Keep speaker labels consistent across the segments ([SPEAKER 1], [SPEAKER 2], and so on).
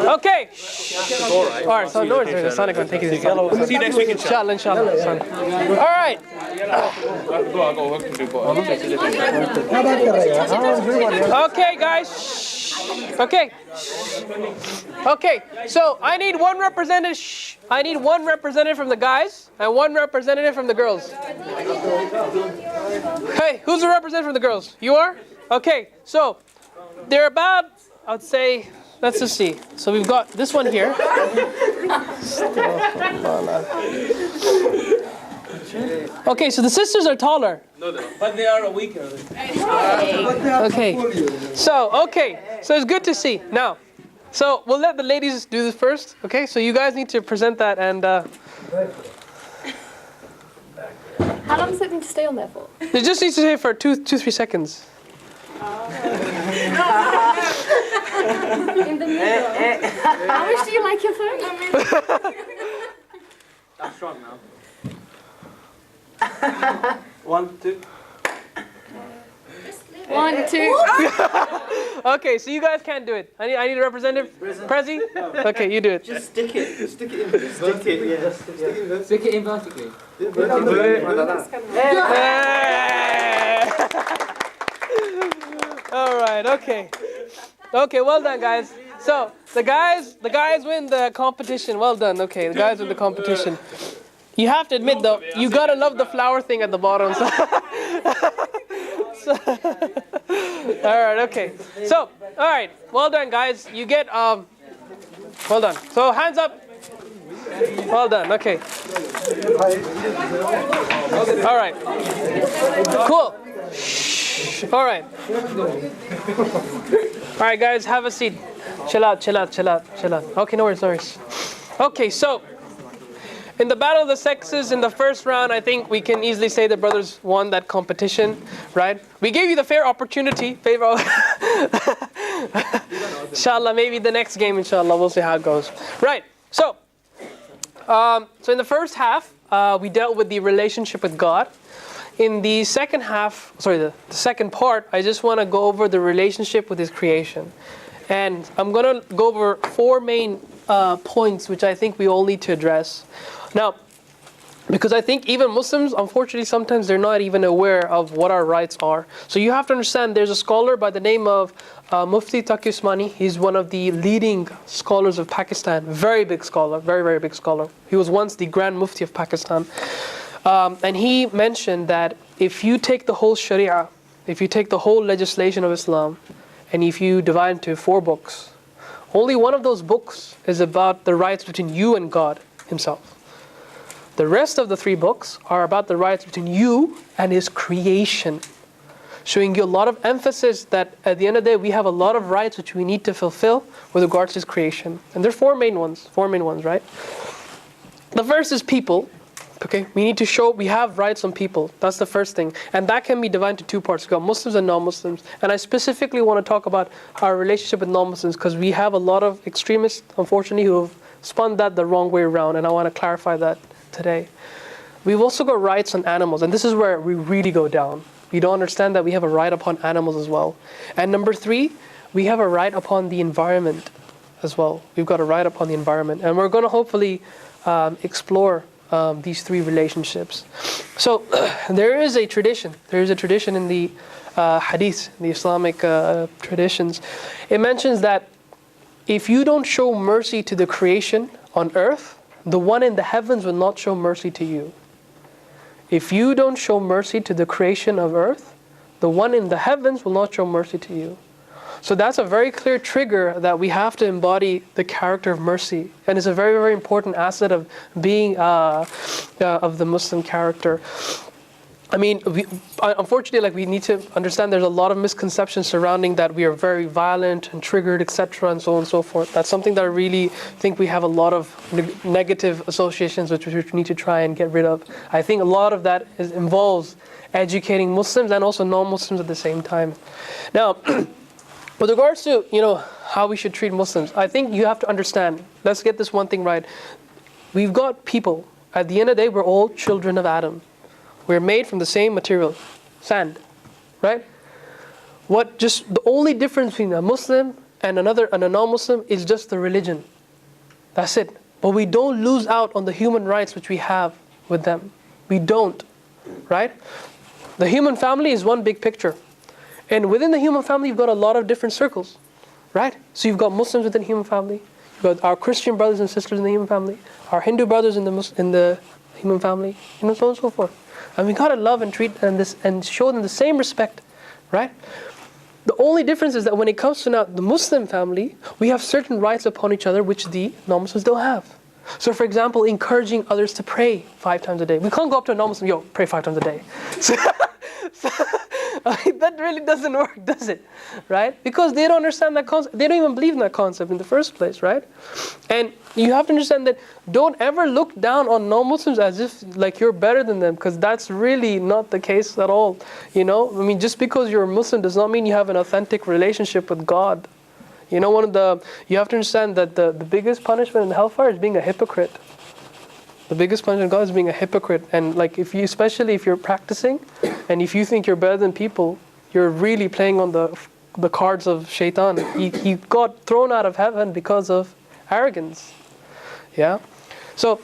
[SPEAKER 1] Okay. All right. So no worries. Sonic will take it. See you next week, inshallah. All right. Okay, guys. Okay. Okay. So I need one representative. I need one representative from the guys and one representative from the girls. Hey, who's the representative from the girls? You are? Okay. So they're about, I'd say, let's just see. So we've got this one here. Okay, so the sisters are taller.
[SPEAKER 2] No, but they are weaker.
[SPEAKER 1] Okay. So it's good to see. Now, so we'll let the ladies do this first. Okay, so you guys need to present that and.
[SPEAKER 3] How long does it need to stay on there for?
[SPEAKER 1] It just needs to stay for 3 seconds.
[SPEAKER 3] In the middle. How much do you like your phone?
[SPEAKER 2] That's strong now. 1, 2.
[SPEAKER 3] 1, 2.
[SPEAKER 1] Okay, so you guys can't do it. I need a representative. Prezi? Okay, you do it.
[SPEAKER 2] Just stick it. Stick it in. Stick it. Yeah. Stick it in vertically.
[SPEAKER 1] All right. Okay. Okay. Well done, guys. So the guys win the competition. Well done. Okay, the guys win the competition. You have to admit though, you gotta love the flower thing at the bottom. So. All right. Okay. So all right. Well done, guys. You get well done. So hands up. Well done. Okay. All right. Cool. All right. All right, guys, have a seat. Chill out. Okay, no worries. Okay, so in the battle of the sexes in the first round, I think we can easily say the brothers won that competition, right? We gave you the fair opportunity. Inshallah, maybe the next game, inshallah, we'll see how it goes. Right. So in the first half, we dealt with the relationship with God. In the second half, the second part, I just want to go over the relationship with His creation. And I'm going to go over 4 main points which I think we all need to address. Now, because I think even Muslims, unfortunately, sometimes they're not even aware of what our rights are. So you have to understand there's a scholar by the name of Mufti Taqi Usmani. He's one of the leading scholars of Pakistan. Very big scholar, very, very big scholar. He was once the Grand Mufti of Pakistan. And he mentioned that if you take the whole Sharia, if you take the whole legislation of Islam, and if you divide into 4 books, only one of those books is about the rights between you and God Himself. The rest of the 3 books are about the rights between you and His creation, showing you a lot of emphasis that at the end of the day we have a lot of rights which we need to fulfill with regards to His creation. And there's 4 main ones, right? The first is people. Okay, we need to show we have rights on people. That's the first thing. And that can be divided into 2 parts. We've got Muslims and non-Muslims. And I specifically want to talk about our relationship with non-Muslims because we have a lot of extremists, unfortunately, who have spun that the wrong way around. And I want to clarify that today. We've also got rights on animals. And this is where we really go down. We don't understand that we have a right upon animals as well. And number 3, we have a right upon the environment as well. We've got a right upon the environment. And we're going to hopefully explore these 3 relationships. So there is a tradition. There is a tradition in the hadith, the Islamic traditions. It mentions that if you don't show mercy to the creation on earth, the one in the heavens will not show mercy to you. If you don't show mercy to the creation of earth, the one in the heavens will not show mercy to you. So that's a very clear trigger that we have to embody the character of mercy. And it's a very, very important asset of being of the Muslim character. I mean, unfortunately, we need to understand there's a lot of misconceptions surrounding that we are very violent and triggered, etc., and so on and so forth. That's something that I really think we have a lot of negative associations which we need to try and get rid of. I think a lot of that involves educating Muslims and also non-Muslims at the same time. Now, with regards to, how we should treat Muslims, I think you have to understand, let's get this one thing right. We've got people, at the end of the day, we're all children of Adam. We're made from the same material, sand, right? The only difference between a Muslim and a non-Muslim is just the religion. That's it. But we don't lose out on the human rights which we have with them. We don't, right? The human family is one big picture. And within the human family, you've got a lot of different circles, right? So you've got Muslims within the human family. You've got our Christian brothers and sisters in the human family. Our Hindu brothers in the human family. So on and so forth. And we got to love and treat them and show them the same respect, right? The only difference is that when it comes to now the Muslim family, we have certain rights upon each other which the non-Muslims don't have. So for example, encouraging others to pray 5 times a day. We can't go up to a non-Muslim, yo, pray 5 times a day. That really doesn't work, does it? Right? Because they don't understand that concept. They don't even believe in that concept in the first place, right? And you have to understand that don't ever look down on non-Muslims as if like you're better than them, because that's really not the case at all. I mean, just because you're a Muslim does not mean you have an authentic relationship with God. You have to understand that the biggest punishment in hellfire is being a hypocrite. The biggest punishment of God is being a hypocrite. And like especially if you're practicing and if you think you're better than people, you're really playing on the cards of shaitan. He got thrown out of heaven because of arrogance. Yeah? So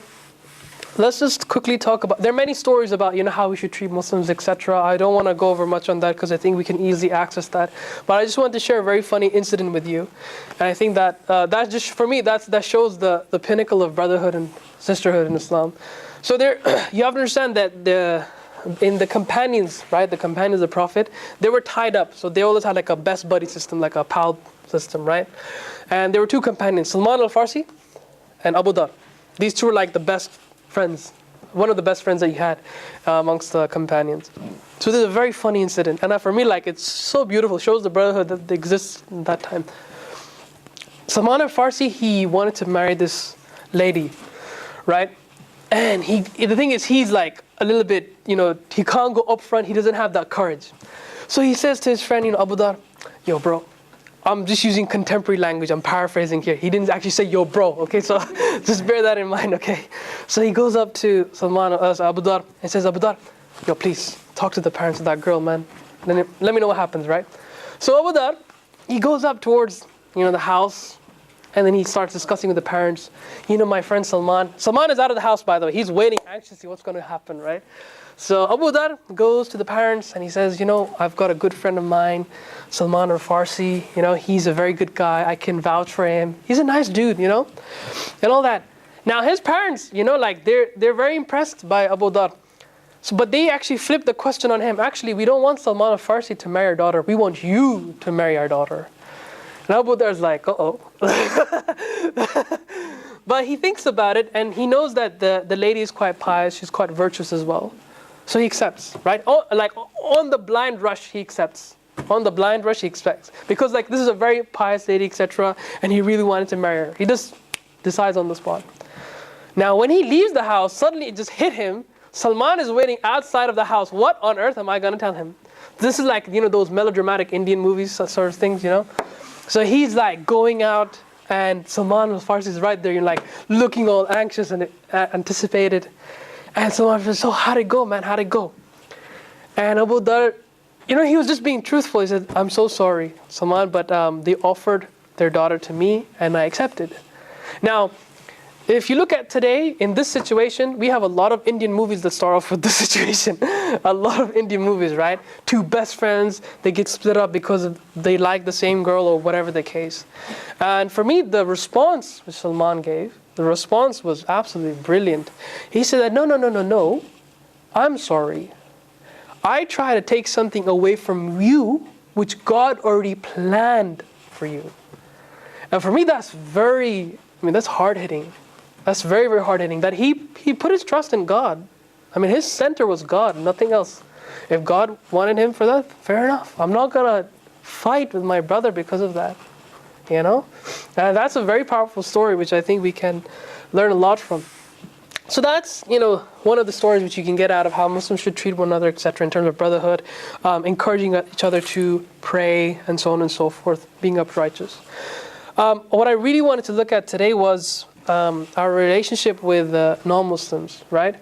[SPEAKER 1] let's just quickly talk about, there are many stories about, how we should treat Muslims, etc. I don't want to go over much on that because I think we can easily access that. But I just wanted to share a very funny incident with you. And I think that just, for me, that shows the pinnacle of brotherhood and sisterhood in Islam. So there, you have to understand that in the companions, right, the companions of the Prophet, they were tied up. So they always had like a best buddy system, like a pal system, right? And there were 2 companions, Salman al-Farsi and Abu Dhar. These 2 were like the best friends, one of the best friends that he had amongst the companions. So this is a very funny incident. And for me, like, it's so beautiful. It shows the brotherhood that exists in that time. Salman al-Farsi, he wanted to marry this lady, right? And the thing is, he's like a little bit, he can't go up front. He doesn't have that courage. So he says to his friend, Abu Dhar, yo, bro, I'm just using contemporary language. I'm paraphrasing here. He didn't actually say, yo, bro. Okay, so just bear that in mind, okay? So he goes up to Abu Dhar and says, Abu Dhar, yo, please talk to the parents of that girl, man. Let me know what happens, right? So Abu Dhar, he goes up towards, the house, and then he starts discussing with the parents. My friend Salman. Salman is out of the house, by the way. He's waiting anxiously what's going to happen, right? So Abu Dhar goes to the parents and he says, I've got a good friend of mine, Salman al-Farsi. He's a very good guy. I can vouch for him. He's a nice dude, and all that. Now his parents, they're very impressed by Abu Dhar. So, but they actually flip the question on him. Actually, we don't want Salman al-Farsi to marry our daughter. We want you to marry our daughter. And Abu Dhar's like, uh-oh. But he thinks about it and he knows that the lady is quite pious. She's quite virtuous as well. So he accepts, right? On the blind rush, he accepts. On the blind rush, he expects. Because this is a very pious lady, etc. And he really wanted to marry her. He just decides on the spot. Now, when he leaves the house, suddenly it just hit him. Salman is waiting outside of the house. What on earth am I going to tell him? This is like, those melodramatic Indian movies sort of things, So he's going out and Salman al-Farsi is right there, looking all anxious and anticipated. And Salman says, so how'd it go, man? How'd it go? And Abu Dhar, he was just being truthful. He said, I'm so sorry, Salman, but they offered their daughter to me and I accepted. Now, if you look at today, in this situation, we have a lot of Indian movies that start off with this situation. A lot of Indian movies, right? 2 best friends, they get split up because they like the same girl or whatever the case. And for me, the response which Salman gave, the response was absolutely brilliant. He said that, no, I'm sorry. I try to take something away from you which God already planned for you. And for me, that's that's hard-hitting. That's very, very hard-hitting. That he put his trust in God. His center was God, nothing else. If God wanted him for that, fair enough. I'm not going to fight with my brother because of that. And that's a very powerful story, which I think we can learn a lot from. So that's, one of the stories which you can get out of how Muslims should treat one another, etc., in terms of brotherhood, encouraging each other to pray, and so on and so forth, being uprighteous. What I really wanted to look at today was our relationship with non-Muslims, right?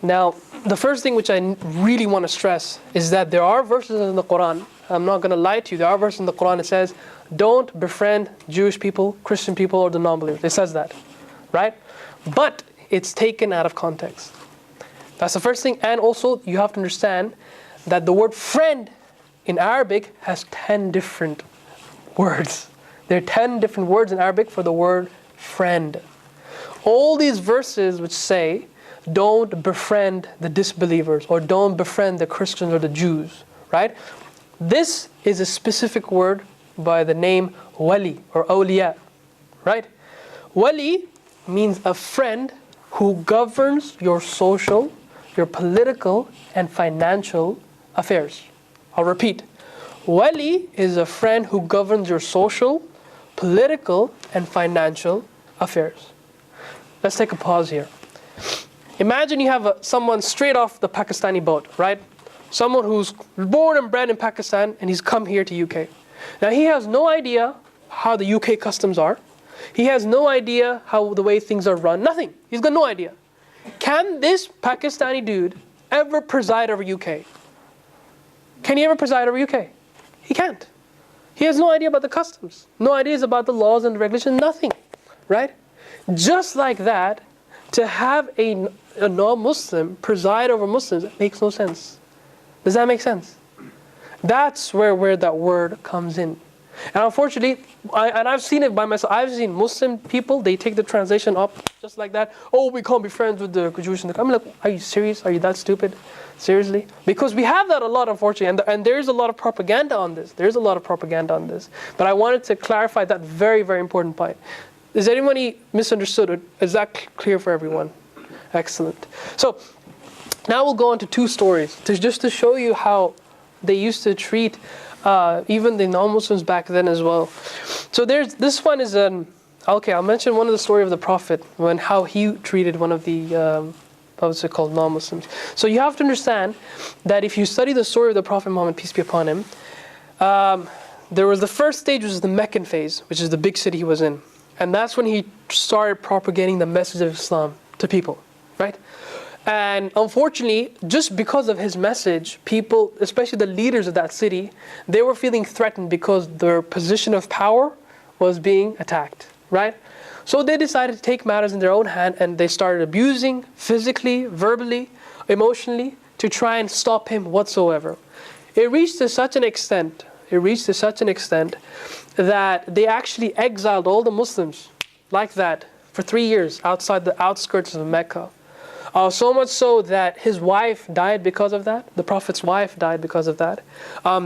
[SPEAKER 1] Now, the first thing which I really want to stress is that there are verses in the Quran. I'm not going to lie to you. There are verses in the Quran that says, don't befriend Jewish people, Christian people, or the non-believers. It says that, right? But it's taken out of context. That's the first thing. And also, you have to understand that the word friend in Arabic has 10 different words. There are 10 different words in Arabic for the word friend. All these verses which say, don't befriend the disbelievers, or don't befriend the Christians or the Jews, right? This is a specific word by the name wali or awliya, right? Wali means a friend who governs your social, your political, and financial affairs. I'll repeat. Wali is a friend who governs your social, political, and financial affairs. Let's take a pause here. Imagine you have someone straight off the Pakistani boat, right? Someone who's born and bred in Pakistan and he's come here to UK. Now he has no idea how the UK customs are. He has no idea how the way things are run. Nothing. He's got no idea. Can this Pakistani dude ever preside over UK? Can he ever preside over UK? He can't. He has no idea about the customs. No ideas about the laws and the regulations. Nothing. Right? Just like that, to have a non-Muslim preside over Muslims makes no sense. Does that make sense? That's where that word comes in. And unfortunately, I've seen it by myself. I've seen Muslim people, they take the translation up just like that. Oh, we can't be friends with the Jewish. I'm like, are you serious? Are you that stupid? Seriously? Because we have that a lot, unfortunately. And there's a lot of propaganda on this. There's a lot of propaganda on this. But I wanted to clarify that very, very important point. Is anybody misunderstood? Or is that clear for everyone? Excellent. So now we'll go on to two stories just to show you how they used to treat even the non-Muslims back then as well. So this one is okay. I'll mention one of the story of the Prophet when how he treated one of the what's it called, non-Muslims. So you have to understand that if you study the story of the Prophet Muhammad, peace be upon him, there was the first stage, which is the Meccan phase, which is the big city he was in. And that's when he started propagating the message of Islam to people, right? And unfortunately, just because of his message, people, especially the leaders of that city, they were feeling threatened because their position of power was being attacked, right? So they decided to take matters in their own hand and they started abusing physically, verbally, emotionally to try and stop him whatsoever. It reached to such an extent that they actually exiled all the Muslims like that for 3 years outside the outskirts of Mecca. So much so that his wife died because of that. The Prophet's wife died because of that.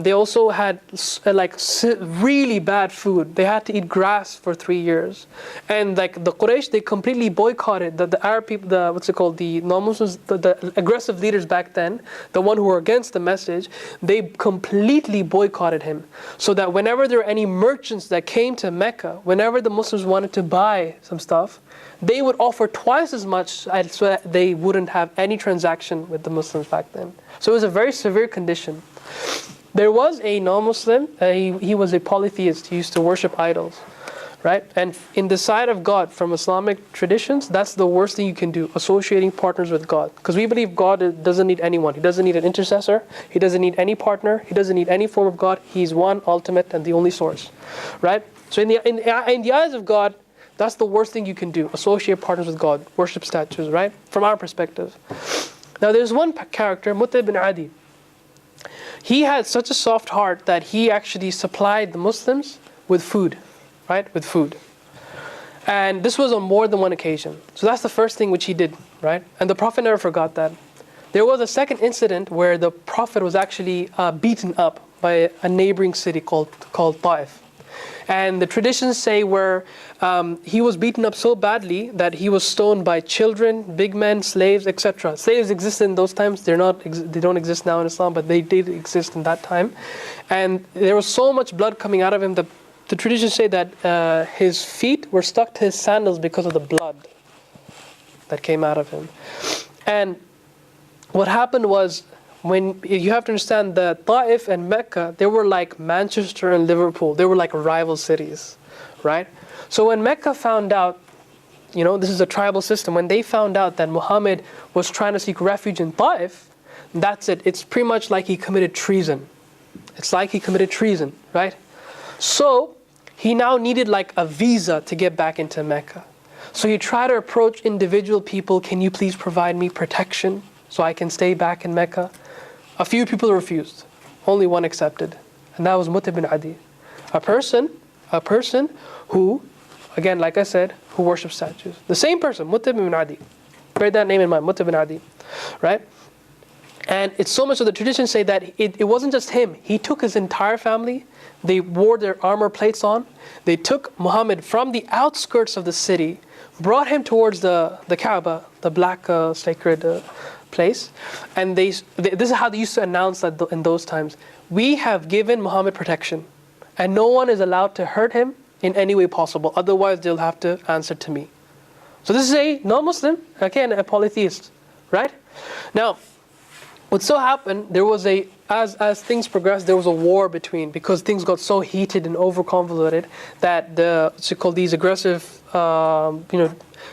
[SPEAKER 1] They also had really bad food. They had to eat grass for 3 years. And like the Quraysh, they completely boycotted the Arab people, the non-Muslims, the aggressive leaders back then, the one who were against the message, they completely boycotted him. So that whenever there were any merchants that came to Mecca, whenever the Muslims wanted to buy some stuff, they would offer twice as much so that they wouldn't have any transaction with the Muslims back then. So it was a very severe condition. There was a non-Muslim, he was a polytheist, he used to worship idols, right? And in the sight of God, from Islamic traditions, that's the worst thing you can do, associating partners with God. Because we believe God doesn't need anyone. He doesn't need an intercessor. He doesn't need any partner. He doesn't need any form of God. He's one, ultimate, and the only source, right? So in the eyes of God, that's the worst thing you can do, associate partners with God, worship statues, right? From our perspective. Now there's one character, Mutta ibn Adi. He had such a soft heart that he actually supplied the Muslims with food, right? With food. And this was on more than one occasion. So that's the first thing which he did, right? And the Prophet never forgot that. There was a second incident where the Prophet was actually beaten up by a neighboring city called Ta'if. And the traditions say where he was beaten up so badly that he was stoned by children, big men, slaves, etc. Slaves existed in those times. They don't exist now in Islam, but they did exist in that time. And there was so much blood coming out of him that the traditions say that his feet were stuck to his sandals because of the blood that came out of him. And what happened was, when you have to understand that Ta'if and Mecca, they were like Manchester and Liverpool. They were like rival cities, right? So when Mecca found out this is a tribal system. When they found out that Muhammad was trying to seek refuge in Taif, that's it. It's pretty much like he committed treason. It's like he committed treason, right? So he now needed like a visa to get back into Mecca. So he tried to approach individual people. Can you please provide me protection so I can stay back in Mecca? A few people refused. Only one accepted. And that was Mut'im bin Adi. A person who, again, like I said, who worships statues. The same person, Mut'im bin Adi. Bear that name in mind, Mut'im bin Adi. Right? And it's so much so the traditions say that it wasn't just him. He took his entire family. They wore their armor plates on. They took Muhammad from the outskirts of the city, brought him towards the Kaaba, the black sacred place. And this is how they used to announce that in those times. We have given Muhammad protection. And no one is allowed to hurt him in any way possible. Otherwise, they'll have to answer to me. So this is a non-Muslim, again, a polytheist. Right? Now, what so happened, there was as things progressed, there was a war because things got so heated and over-convoluted that these aggressive,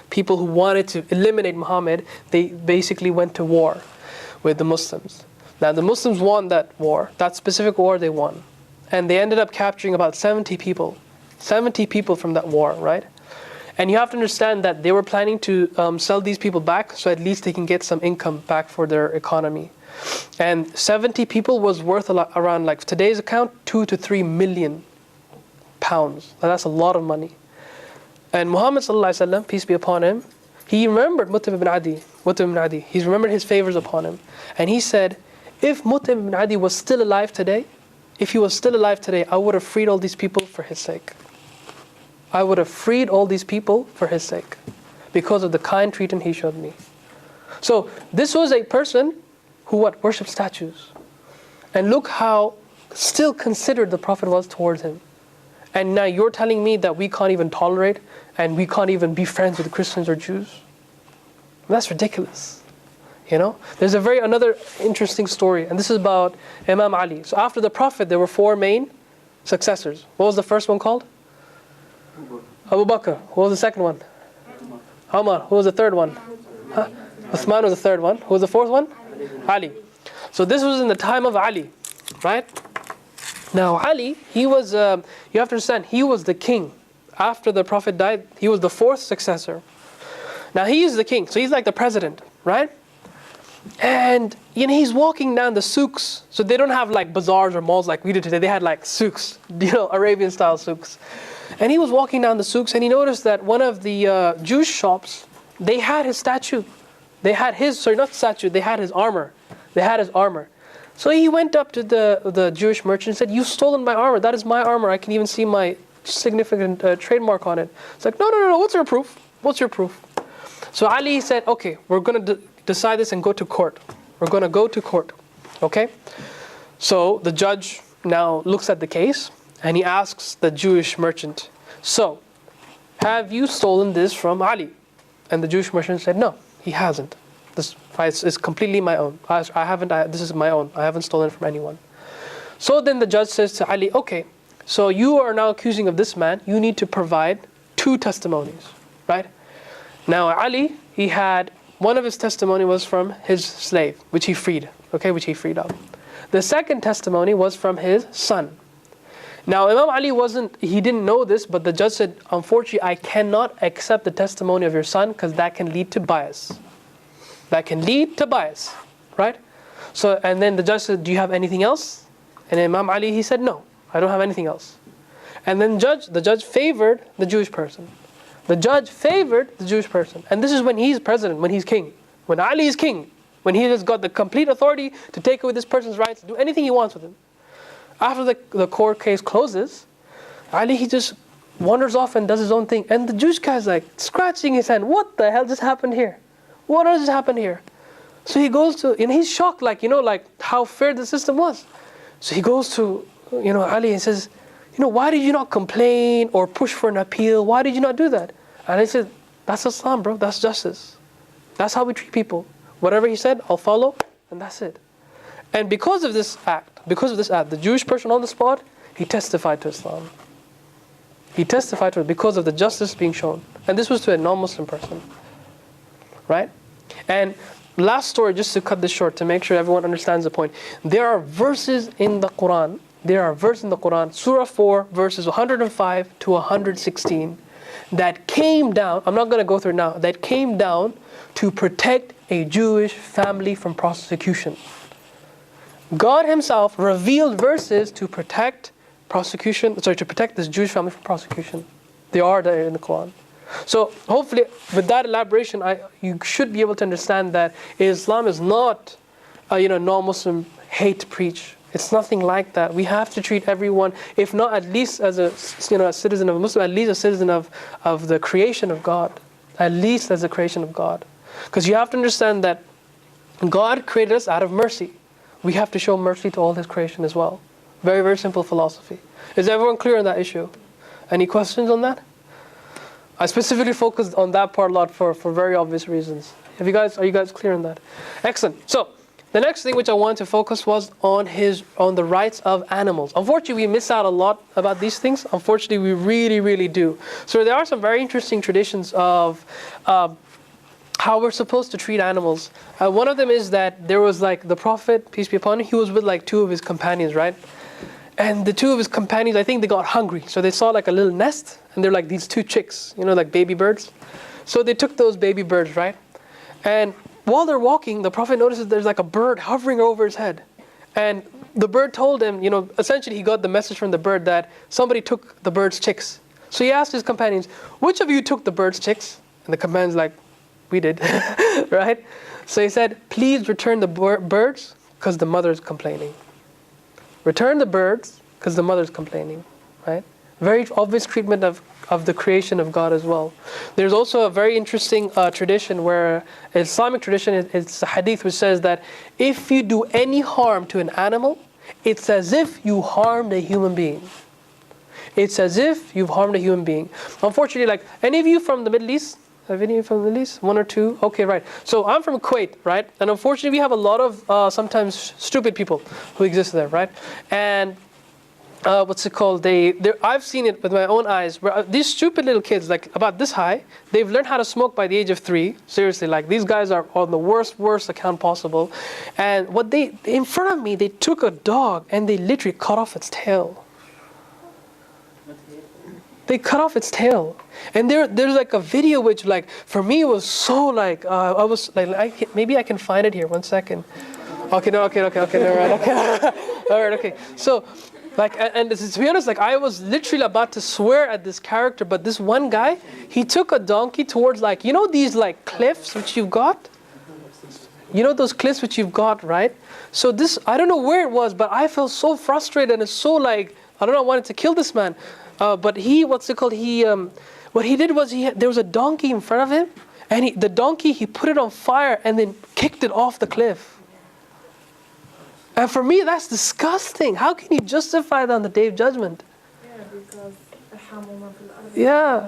[SPEAKER 1] people who wanted to eliminate Muhammad, they basically went to war with the Muslims. Now the Muslims won that war, that specific war they won. And they ended up capturing about 70 people from that war, right? And you have to understand that they were planning to sell these people back so at least they can get some income back for their economy. And 70 people was worth around, like today's account, 2 to 3 million pounds. Now that's a lot of money. And Muhammad sallallahu alaihi wasallam, peace be upon him, he remembered Mut'im bin Adi. He remembered his favors upon him. And he said, if Mut'im bin Adi was still alive today, I would have freed all these people for his sake. I would have freed all these people for his sake because of the kind treatment he showed me. So this was a person who worshipped statues. And look how still considered the Prophet was towards him. And now you're telling me that we can't even tolerate and we can't even be friends with Christians or Jews? That's ridiculous. There's another interesting story, and this is about Imam Ali. So after the Prophet, there were 4 main successors. What was the first one called? Abu Bakr. Who was the second one? Umar. Who was the third one? Uthman was the third one. Who was the fourth one? Ali. So this was in the time of Ali, right? Now Ali, he was, you have to understand, he was the king. After the Prophet died, he was the 4th successor. Now he is the king, so he's like the president, right? And he's walking down the souks. So they don't have like bazaars or malls like we do today. They had like souks, Arabian style souks. And he was walking down the souks and he noticed that one of the Jewish shops, they had his statue. They had not statue, they had his armor. So he went up to the Jewish merchant and said, "You've stolen my armor. That is my armor. I can even see my significant trademark on it." It's like, no, what's your proof? So Ali said, okay, we're going to decide this and go to court. We're going to go to court. Okay? So the judge now looks at the case and he asks the Jewish merchant, "So, have you stolen this from Ali?" And the Jewish merchant said, "No, he hasn't. This is completely my own. This is my own. I haven't stolen it from anyone." So then the judge says to Ali, "Okay, so you are now accusing of this man. You need to provide 2 testimonies, right?" Now Ali, he had one of his testimony was from his slave, which he freed. Which he freed up. The second testimony was from his son. Now Imam Ali he didn't know this, but the judge said, "Unfortunately, I cannot accept the testimony of your son because that can lead to bias." Right? So, and then the judge said, "Do you have anything else?" And Imam Ali, he said, "No, I don't have anything else." And then the judge favored the Jewish person. And this is when he's president, when he's king. When Ali is king, when he has got the complete authority to take away this person's rights, do anything he wants with him. After the court case closes, Ali, he just wanders off and does his own thing. And the Jewish guy's like scratching his hand. What the hell just happened here? So he goes to, and he's shocked, like how fair the system was. So he goes to, Ali and says, "Why did you not complain or push for an appeal? Why did you not do that?" And he said, "That's Islam, bro. That's justice. That's how we treat people. Whatever he said, I'll follow, and that's it." And because of this act, the Jewish person on the spot, he testified to Islam. He testified to it because of the justice being shown. And this was to a non-Muslim person. Right? And last story, just to cut this short, to make sure everyone understands the point. There are verses in the Quran. Surah 4, verses 105 to 116, that came down, I'm not going to go through it now, that came down to protect a Jewish family from prosecution. God Himself revealed verses to protect to protect this Jewish family from prosecution. They are there in the Quran. So hopefully with that elaboration, you should be able to understand that Islam is not non-Muslim hate preach. It's nothing like that. We have to treat everyone, if not at least as a citizen of a Muslim, at least a citizen of the creation of God. At least as a creation of God. Because you have to understand that God created us out of mercy. We have to show mercy to all His creation as well. Very, very simple philosophy. Is everyone clear on that issue? Any questions on that? I specifically focused on that part a lot for very obvious reasons. Are you guys clear on that? Excellent. So the next thing which I wanted to focus was on the rights of animals. Unfortunately, we miss out a lot about these things. Unfortunately, we really, really do. So there are some very interesting traditions of how we're supposed to treat animals. One of them is that there was the Prophet, peace be upon him, he was with two of his companions, right? And the two of his companions, I think they got hungry. So they saw a little nest, and they're like these two chicks, like baby birds. So they took those baby birds, right? And while they're walking, the Prophet notices there's a bird hovering over his head. And the bird told him, essentially he got the message from the bird that somebody took the bird's chicks. So he asked his companions, which of you took the bird's chicks? And the companions we did, right? So he said, please return the birds because the mother's complaining. Return the birds because the mother's complaining, right? Very obvious treatment of the creation of God as well. There's also a very interesting tradition where Islamic tradition, it's a hadith which says that if you do any harm to an animal, it's as if you harmed a human being. It's as if you've harmed a human being. Unfortunately, any of you from the Middle East? Have any of you from the Middle East? One or two? Okay, right. So I'm from Kuwait, right? And unfortunately, we have a lot of sometimes stupid people who exist there, right? And I've seen it with my own eyes. Where these stupid little kids, about this high, they've learned how to smoke by the age of 3. Seriously, these guys are on the worst account possible. And in front of me, they took a dog and they literally cut off its tail. They cut off its tail. And there's a video which for me was so I was maybe I can find it here. 1 second. Okay, no, okay, never mind. Okay. All right, okay. So and to be honest, I was literally about to swear at this character, but this one guy, he took a donkey towards these cliffs which you've got? Those cliffs which you've got, right? So this, I don't know where it was, but I felt so frustrated and it's so I don't know, I wanted to kill this man. But what he did was there was a donkey in front of him, and he put it on fire and then kicked it off the cliff. And for me, that's disgusting. How can you justify that on the Day of Judgment? Yeah,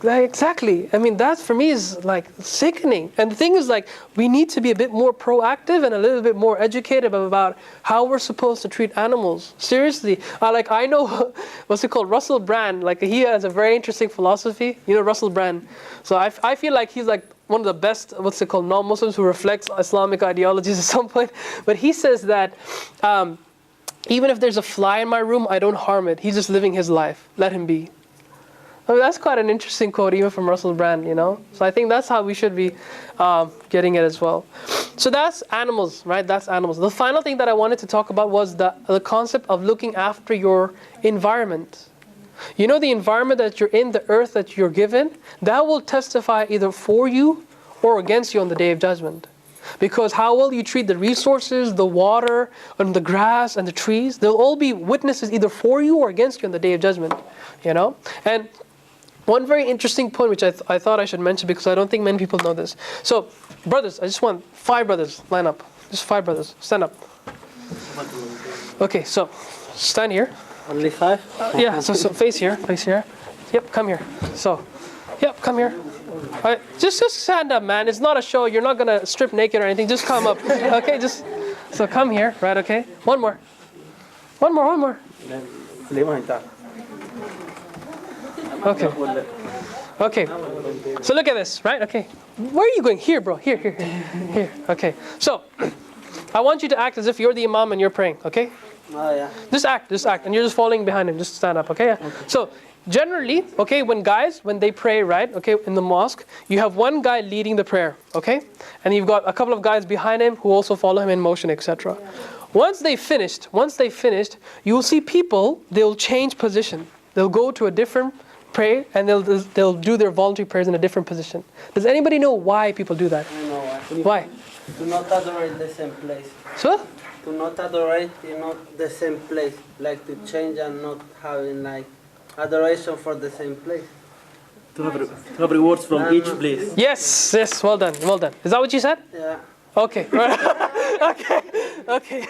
[SPEAKER 1] exactly. I mean, that for me is sickening. And the thing is we need to be a bit more proactive and a little bit more educated about how we're supposed to treat animals. Seriously, I know Russell Brand. He has a very interesting philosophy. Russell Brand. So I feel he's one of the best non-Muslims who reflects Islamic ideologies at some point. But he says that even if there's a fly in my room, I don't harm it. He's just living his life. Let him be. I mean, that's quite an interesting quote, even from Russell Brand, So I think that's how we should be getting it as well. So that's animals, right? That's animals. The final thing that I wanted to talk about was the concept of looking after your environment. The environment that you're in, the earth that you're given, that will testify either for you or against you on the Day of Judgment. Because how well you treat the resources, the water, and the grass, and the trees, they'll all be witnesses either for you or against you on the Day of Judgment. And one very interesting point which I thought I should mention because I don't think many people know this. So, brothers, I just want 5 brothers, line up. Just 5 brothers, stand up. Okay, so, stand here.
[SPEAKER 2] Only 5?
[SPEAKER 1] Yeah, so face here. Yep, come here. Yep, come here. All right, just stand up, man. It's not a show. You're not gonna strip naked or anything. Just come up. Okay, so come here, right? Okay. One more. Okay. Okay. So look at this, right? Okay. Where are you going? Here, bro. Here, here, here. Here. Okay. So I want you to act as if you're the imam and you're praying, okay?
[SPEAKER 2] Oh, yeah.
[SPEAKER 1] Just act, and you're just following behind him. Just stand up, okay? So generally, okay, when they pray, right, okay, in the mosque, you have one guy leading the prayer, okay? And you've got a couple of guys behind him who also follow him in motion, etc. Once they finished, you will see people, they'll change position. They'll go to a different prayer and they'll do their voluntary prayers in a different position. Does anybody know why people do that?
[SPEAKER 2] I know why.
[SPEAKER 1] Why?
[SPEAKER 2] To not adorate the same place.
[SPEAKER 1] So?
[SPEAKER 2] To not adorate in not the same place. Like to change and not having like adoration for the same place.
[SPEAKER 4] To have rewards from each place.
[SPEAKER 1] Yes, well done. Is that what you said?
[SPEAKER 2] Yeah.
[SPEAKER 1] Okay. Okay.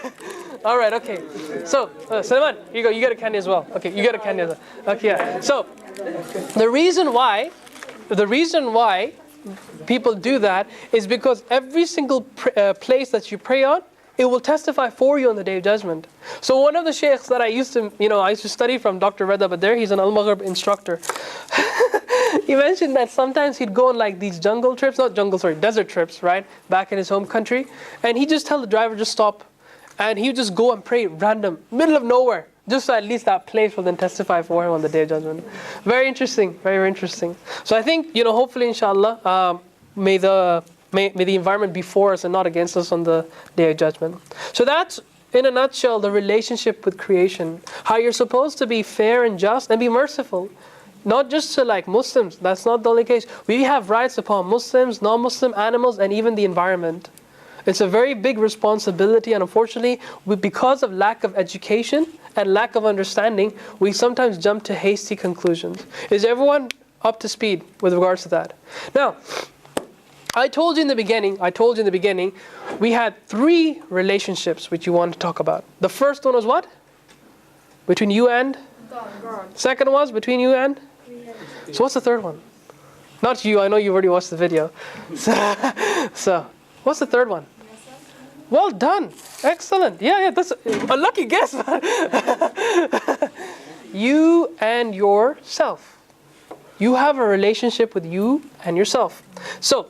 [SPEAKER 1] All right, okay. So, Salman, here you go. You get a candy as well. Okay, you get a candy as well. Okay, yeah. So, the reason why people do that is because every single place that you pray on, it will testify for you on the Day of Judgment. So one of the sheikhs that I used to study from, Dr. Reda Badr, he's an Al-Maghrib instructor. He mentioned that sometimes he'd go on like these desert trips, right? Back in his home country. And he'd just tell the driver, just stop. And he'd just go and pray random, middle of nowhere. Just so at least that place will then testify for him on the Day of Judgment. Very interesting, very, very interesting. So I think, hopefully, inshallah, may the environment be for us and not against us on the Day of Judgment. So that's, in a nutshell, the relationship with creation. How you're supposed to be fair and just and be merciful. Not just to like Muslims. That's not the only case. We have rights upon Muslims, non-Muslim, animals, and even the environment. It's a very big responsibility, and unfortunately, because of lack of education and lack of understanding, we sometimes jump to hasty conclusions. Is everyone up to speed with regards to that? Now, I told you in the beginning, we had 3 relationships which you want to talk about. The first one was what? Between you and? God. Second was between you and? So what's the third one? Not you, I know you already watched the video. So what's the third one? Well done. Excellent. Yeah, that's a lucky guess. You and yourself. You have a relationship with you and yourself. So,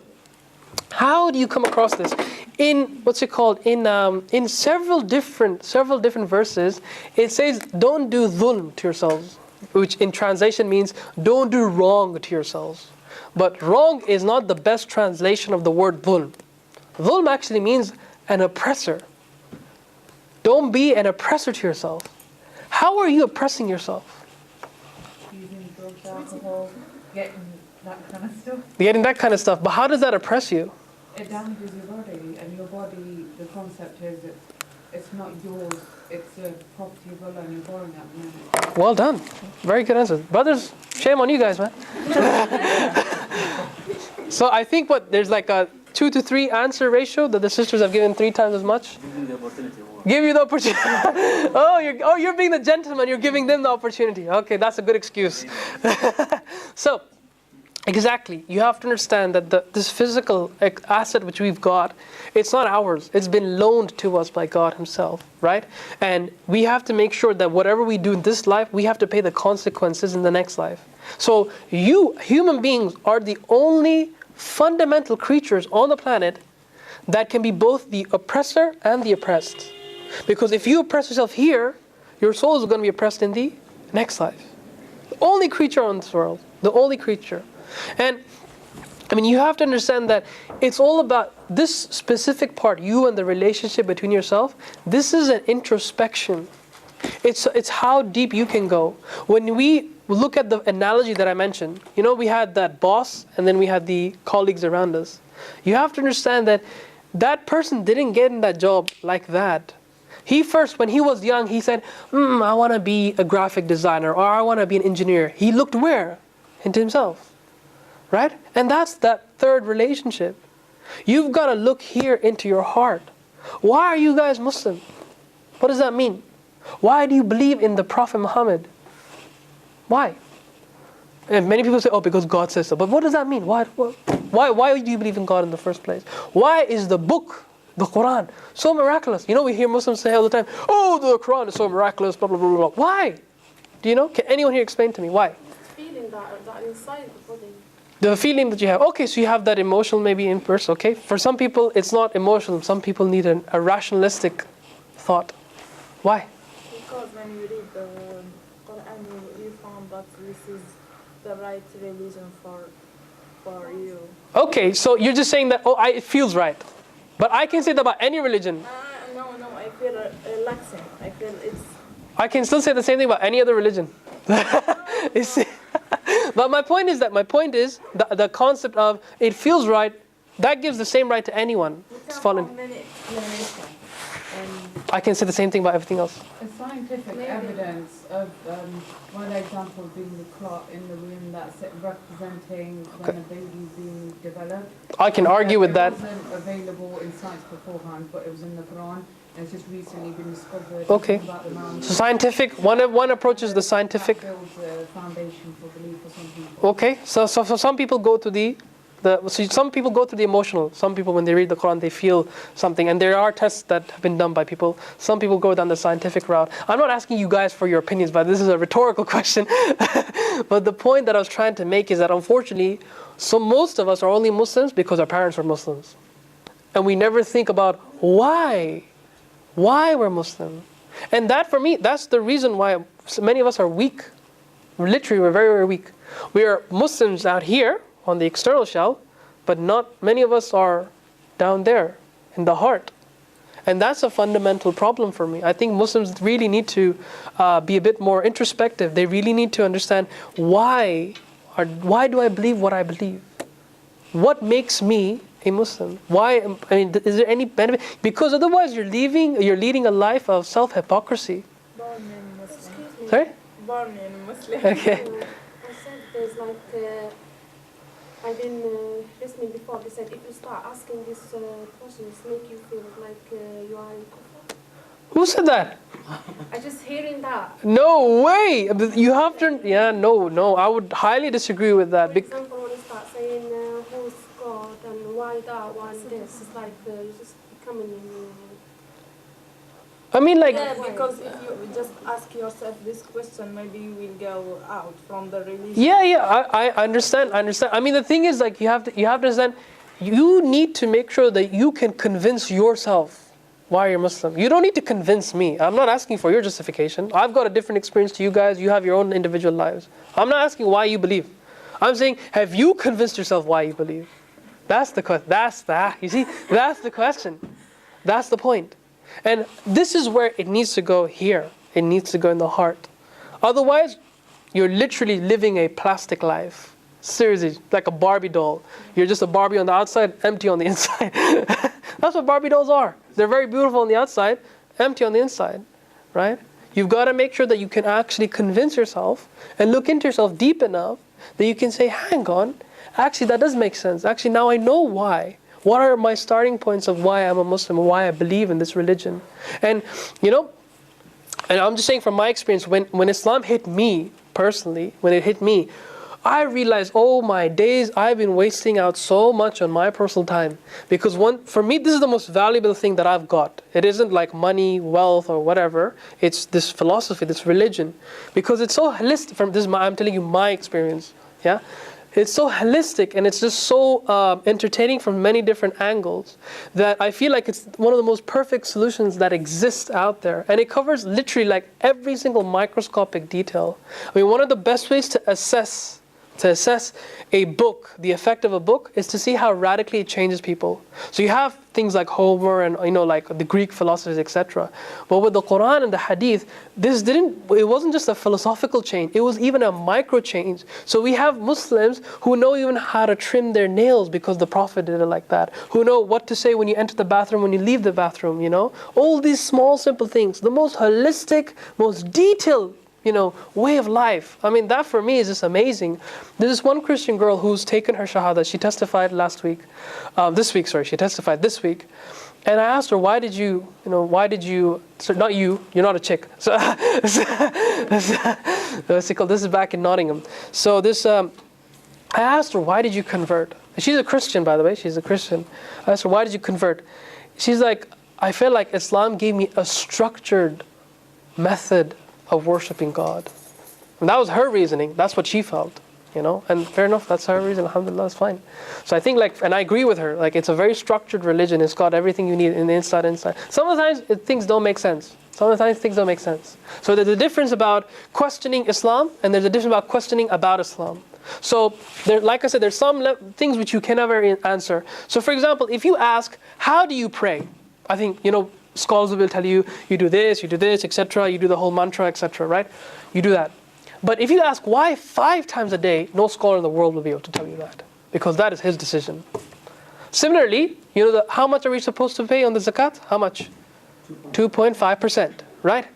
[SPEAKER 1] how do you come across this? In in several different verses, it says, "Don't do dhulm to yourselves," which in translation means, "Don't do wrong to yourselves." But wrong is not the best translation of the word dhulm. Dhulm actually means an oppressor. Don't be an oppressor to yourself. How are you oppressing yourself?
[SPEAKER 5] Using drugs, alcohol, getting that kind of stuff.
[SPEAKER 1] Getting that kind of stuff. But how does that oppress you?
[SPEAKER 5] It damages your body, and your body, the concept is it's not yours, it's a property of Allah, and you're borrowing that money.
[SPEAKER 1] Well done. Very good answer. Brothers, shame on you guys, man. So I think there's like a 2 to 3 answer ratio that the sisters have given 3 times as much. Give you the opportunity. You're being the gentleman. You're giving them the opportunity. Okay, that's a good excuse. So, exactly. You have to understand that this physical asset which we've got, it's not ours. It's been loaned to us by God Himself, right? And we have to make sure that whatever we do in this life, we have to pay the consequences in the next life. So you, human beings, are the only fundamental creatures on the planet that can be both the oppressor and the oppressed. Because if you oppress yourself here, your soul is going to be oppressed in the next life. The only creature on this world. The only creature. And you have to understand that it's all about this specific part, you and the relationship between yourself. This is an introspection. It's how deep you can go. When we look at the analogy that I mentioned, we had that boss and then we had the colleagues around us. You have to understand that person didn't get in that job like that. He first, when he was young, he said, I want to be a graphic designer, or I want to be an engineer. He looked where? Into himself. Right? And that's that third relationship. You've got to look here into your heart. Why are you guys Muslim? What does that mean? Why do you believe in the Prophet Muhammad? Why? And many people say, because God says so. But what does that mean? Why do you believe in God in the first place? Why is the book, the Quran, so miraculous? We hear Muslims say all the time, the Quran is so miraculous, blah, blah, blah, blah. Why? Do you know? Can anyone here explain to me why?
[SPEAKER 3] Feeling that inside the body.
[SPEAKER 1] The feeling that you have. Okay, so you have that emotional maybe impulse. Okay, for some people it's not emotional. Some people need a rationalistic thought. Why?
[SPEAKER 6] Because when you read the Quran, you found that this is the right religion for you.
[SPEAKER 1] Okay, so you're just saying that, it feels right. But I can say that about any religion.
[SPEAKER 6] No, I feel relaxing. I feel it's...
[SPEAKER 1] I can still say the same thing about any other religion. You see? But my point is the concept of it feels right, that gives the same right to anyone. It's fallen. I can say the same thing about everything else.
[SPEAKER 5] The scientific evidence of one of the examples being the clot in the womb that's representing when a baby's being developed.
[SPEAKER 1] I can argue with that.
[SPEAKER 5] It wasn't available in science beforehand, but it was in the Quran. And it's just recently been discovered.
[SPEAKER 1] Okay.
[SPEAKER 5] About the
[SPEAKER 1] So scientific, one approach is the scientific.
[SPEAKER 5] That builds a foundation for belief for some people.
[SPEAKER 1] Okay, so some people go to some people go to the emotional. Some people, when they read the Quran, they feel something. And there are tests that have been done by people. Some people go down the scientific route. I'm not asking you guys for your opinions, but this is a rhetorical question. But the point that I was trying to make is that unfortunately, most of us are only Muslims because our parents were Muslims. And we never think about why we're Muslim. And that, for me, that's the reason why so many of us are weak. Literally, we're very, very weak. We are Muslims out here on the external shell, but not many of us are down there in the heart. And that's a fundamental problem for me. I think Muslims really need to be a bit more introspective. They really need to understand why do I believe what I believe? What makes me a Muslim? Is there any benefit? Because otherwise you're leading a life of self-hypocrisy.
[SPEAKER 6] Born in Muslim.
[SPEAKER 1] Sorry?
[SPEAKER 6] Born in Muslim.
[SPEAKER 1] Okay.
[SPEAKER 3] I said there's I've been listening before. They said if you start asking these questions, make you feel like you are in kufr.
[SPEAKER 1] Who said that?
[SPEAKER 3] I just hearing that.
[SPEAKER 1] No way! You have to. Yeah, no. I would highly disagree with that.
[SPEAKER 3] For example, when you start saying who's God and why that, why this, it's like you're just becoming.
[SPEAKER 6] Yeah, because if you just ask yourself this question, maybe you will go out from the religion.
[SPEAKER 1] Yeah. I understand. I mean, the thing is, like, you have to understand. You need to make sure that you can convince yourself why you're Muslim. You don't need to convince me. I'm not asking for your justification. I've got a different experience to you guys. You have your own individual lives. I'm not asking why you believe. I'm saying, have you convinced yourself why you believe? That's the question. You see, that's the question. That's the point. And this is where it needs to go here. It needs to go in the heart. Otherwise, you're literally living a plastic life. Seriously, like a Barbie doll. You're just a Barbie on the outside, empty on the inside. That's what Barbie dolls are. They're very beautiful on the outside, empty on the inside, right? You've got to make sure that you can actually convince yourself and look into yourself deep enough that you can say, hang on, actually that does make sense. Actually, now I know why. What are my starting points of why I'm a Muslim, why I believe in this religion? And, and I'm just saying from my experience, when Islam hit me personally, when it hit me, I realized, oh my days, I've been wasting out so much on my personal time. Because for me, this is the most valuable thing that I've got. It isn't like money, wealth, or whatever. It's this philosophy, this religion. Because it's so holistic. I'm telling you my experience. Yeah. It's so holistic and it's just so entertaining from many different angles that I feel like it's one of the most perfect solutions that exists out there. And it covers literally like every single microscopic detail. I mean, one of the best ways to assess a book, the effect of a book, is to see how radically it changes people. So you have things like Homer and like the Greek philosophers, etc. But with the Quran and the Hadith, it wasn't just a philosophical change, it was even a micro change. So we have Muslims who know even how to trim their nails because the Prophet did it like that, who know what to say when you enter the bathroom, when you leave the bathroom, all these small simple things, the most holistic, most detailed way of life. I mean, that for me is just amazing. There's this one Christian girl who's taken her Shahada. She testified she testified this week. And I asked her, why did you, so not you're not a chick. So, this is back in Nottingham. So I asked her, why did you convert? She's a Christian, by the way, she's a Christian. I asked her, why did you convert? She's like, I feel like Islam gave me a structured method of worshiping God. And that was her reasoning. That's what she felt. and fair enough, that's her reason, alhamdulillah, it's fine. So I think and I agree with her, it's a very structured religion, it's got everything you need in the inside. Sometimes things don't make sense. Sometimes things don't make sense. So there's a difference about questioning Islam, and there's a difference about questioning about Islam. So, like I said, there's some things which you can never answer. So for example, if you ask, how do you pray? I think, scholars will tell you, you do this, etc. You do the whole mantra, etc., right? You do that. But if you ask why 5 times a day, no scholar in the world will be able to tell you that. Because that is his decision. Similarly, how much are we supposed to pay on the zakat? How much? 2.5%, right?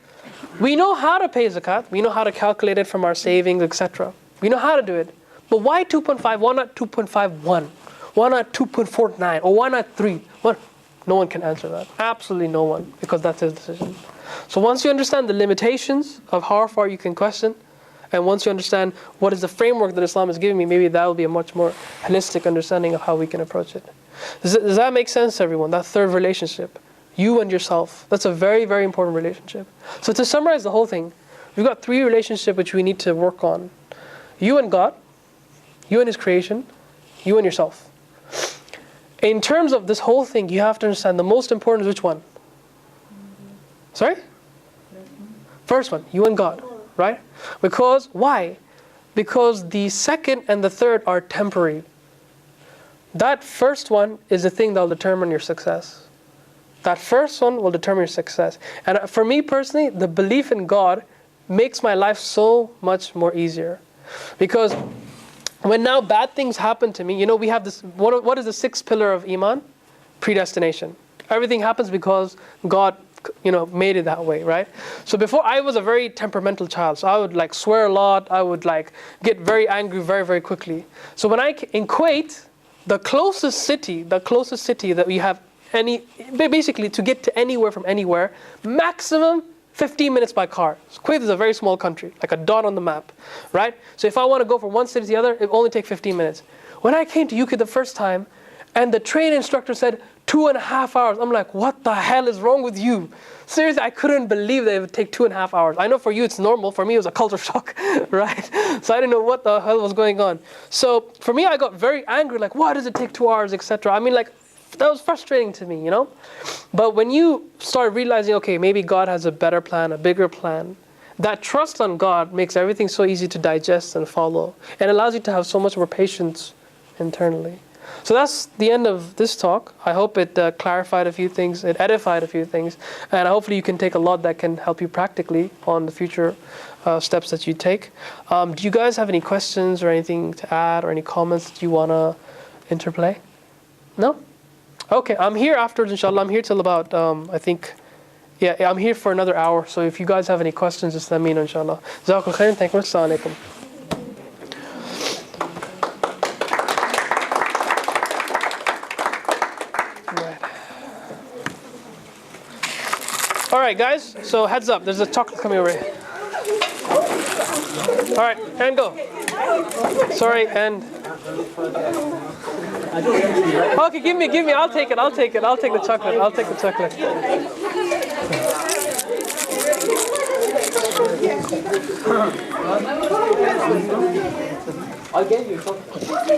[SPEAKER 1] We know how to pay zakat. We know how to calculate it from our savings, etc. We know how to do it. But why 2.5? Why not 2.51? Why not 2.49? Or why not 3? No one can answer that. Absolutely no one. Because that's his decision. So once you understand the limitations of how far you can question, and once you understand what is the framework that Islam is giving me, maybe that will be a much more holistic understanding of how we can approach it. Does that make sense to everyone? That third relationship. You and yourself. That's a very, very important relationship. So to summarize the whole thing, we've got 3 relationships which we need to work on. You and God, you and His creation, you and yourself. In terms of this whole thing, you have to understand the most important is which one? Sorry? First one, you and God, right? Because, why? Because the second and the third are temporary. That first one is the thing that will determine your success. That first one will determine your success. And for me personally, the belief in God makes my life so much more easier. Because when now bad things happen to me, we have this, what is the 6th pillar of Iman? Predestination. Everything happens because God, made it that way, right? So before, I was a very temperamental child. So I would swear a lot. I would get very angry very, very quickly. So when in Kuwait, the closest city that we have basically to get to anywhere from anywhere, maximum 15 minutes by car. So Kuwait is a very small country, like a dot on the map, right? So if I want to go from one city to the other, it only takes 15 minutes. When I came to UK the first time, and the train instructor said 2.5 hours, I'm like, what the hell is wrong with you? Seriously, I couldn't believe that it would take 2.5 hours. I know for you it's normal. For me, it was a culture shock, right? So I didn't know what the hell was going on. So for me, I got very angry, why does it take 2 hours, etc. That was frustrating to me, But when you start realizing, okay, maybe God has a better plan, a bigger plan, that trust on God makes everything so easy to digest and follow, and allows you to have so much more patience internally. So that's the end of this talk. I hope it clarified a few things, it edified a few things, and hopefully you can take a lot that can help you practically on the future steps that you take. Do you guys have any questions or anything to add or any comments that you want to interplay? No? Okay, I'm here afterwards, inshallah. I'm here till about, I'm here for another hour. So if you guys have any questions, just let me know, inshallah. Jazakallah khair. Thank you. Assalamu alaikum. All right, guys. So heads up. There's a chocolate coming over here. All right, and go. Sorry, and... Okay, give me. I'll take it. I'll take the chocolate.
[SPEAKER 7] I gave you chocolate.